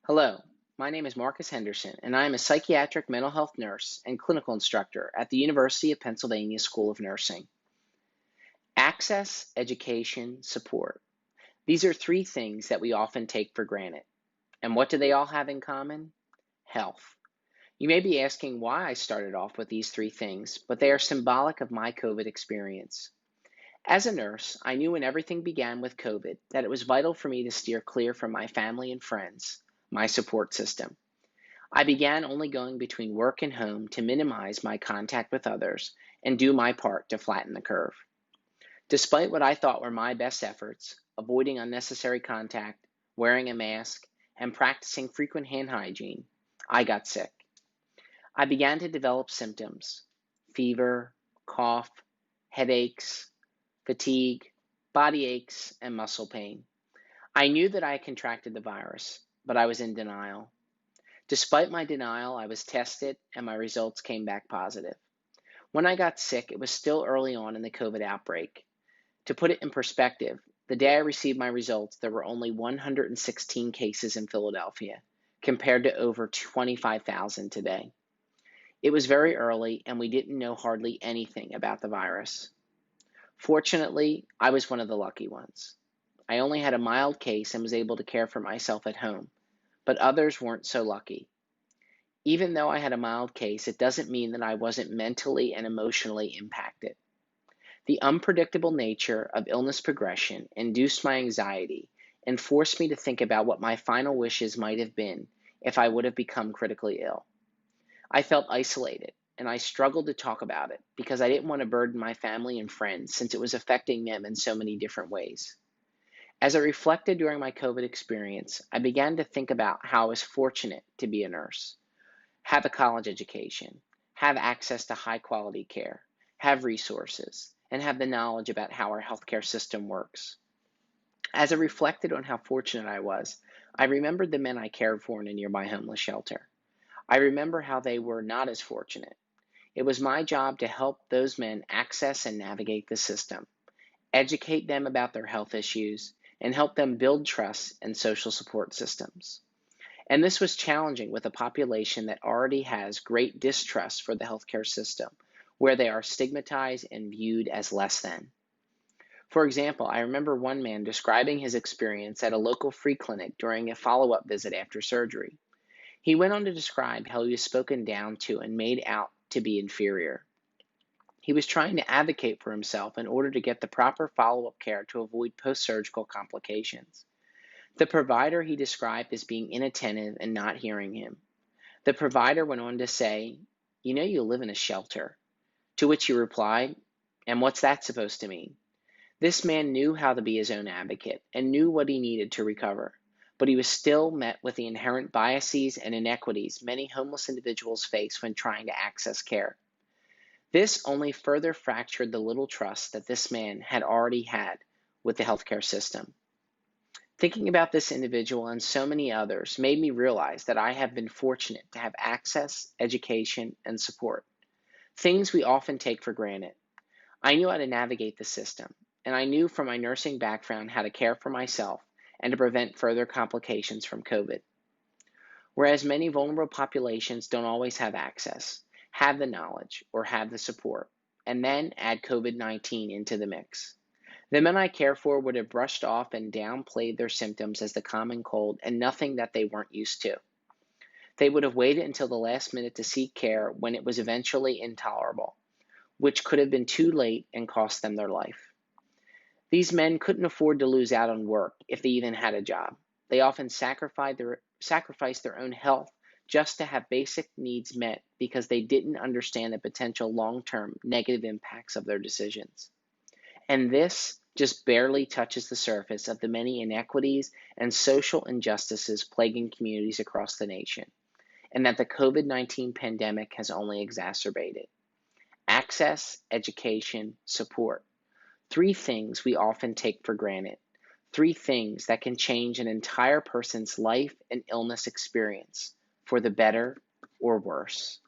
Hello, my name is Marcus Henderson, and I am a psychiatric mental health nurse and clinical instructor at the University of Pennsylvania School of Nursing. Access, education, support. These are three things that we often take for granted. And what do they all have in common? Health. You may be asking why I started off with these three things, but they are symbolic of my COVID experience. As a nurse, I knew when everything began with COVID that it was vital for me to steer clear from my family and friends, my support system. I began only going between work and home to minimize my contact with others and do my part to flatten the curve. Despite what I thought were my best efforts, avoiding unnecessary contact, wearing a mask, and practicing frequent hand hygiene, I got sick. I began to develop symptoms: fever, cough, headaches, fatigue, body aches, and muscle pain. I knew that I had contracted the virus, but I was in denial. Despite my denial, I was tested and my results came back positive. When I got sick, it was still early on in the COVID outbreak. To put it in perspective, the day I received my results, there were only 116 cases in Philadelphia, compared to over 25,000 today. It was very early, and we didn't know hardly anything about the virus. Fortunately, I was one of the lucky ones. I only had a mild case and was able to care for myself at home, but others weren't so lucky. Even though I had a mild case, it doesn't mean that I wasn't mentally and emotionally impacted. The unpredictable nature of illness progression induced my anxiety and forced me to think about what my final wishes might have been if I would have become critically ill. I felt isolated, and I struggled to talk about it because I didn't want to burden my family and friends since it was affecting them in so many different ways. As I reflected during my COVID experience, I began to think about how I was fortunate to be a nurse, have a college education, have access to high quality care, have resources, and have the knowledge about how our healthcare system works. As I reflected on how fortunate I was, I remembered the men I cared for in a nearby homeless shelter. I remember how they were not as fortunate. It was my job to help those men access and navigate the system, educate them about their health issues, and help them build trust and social support systems. And this was challenging with a population that already has great distrust for the healthcare system, where they are stigmatized and viewed as less than. For example, I remember one man describing his experience at a local free clinic during a follow-up visit after surgery. He went on to describe how he was spoken down to and made out to be inferior. He was trying to advocate for himself in order to get the proper follow-up care to avoid post-surgical complications. The provider he described as being inattentive and not hearing him. The provider went on to say, "You know you live in a shelter." To which he replied, "And what's that supposed to mean?" This man knew how to be his own advocate and knew what he needed to recover, but he was still met with the inherent biases and inequities many homeless individuals face when trying to access care. This only further fractured the little trust that this man had already had with the healthcare system. Thinking about this individual and so many others made me realize that I have been fortunate to have access, education, and support, things we often take for granted. I knew how to navigate the system, and I knew from my nursing background how to care for myself and to prevent further complications from COVID. Whereas many vulnerable populations don't always have access, have the knowledge, or have the support, and then add COVID-19 into the mix. The men I care for would have brushed off and downplayed their symptoms as the common cold and nothing that they weren't used to. They would have waited until the last minute to seek care when it was eventually intolerable, which could have been too late and cost them their life. These men couldn't afford to lose out on work if they even had a job. They often sacrificed their own health just to have basic needs met because they didn't understand the potential long-term negative impacts of their decisions. And this just barely touches the surface of the many inequities and social injustices plaguing communities across the nation, and that the COVID-19 pandemic has only exacerbated. Access, education, support. Three things we often take for granted. Three things that can change an entire person's life and illness experience, for the better or worse.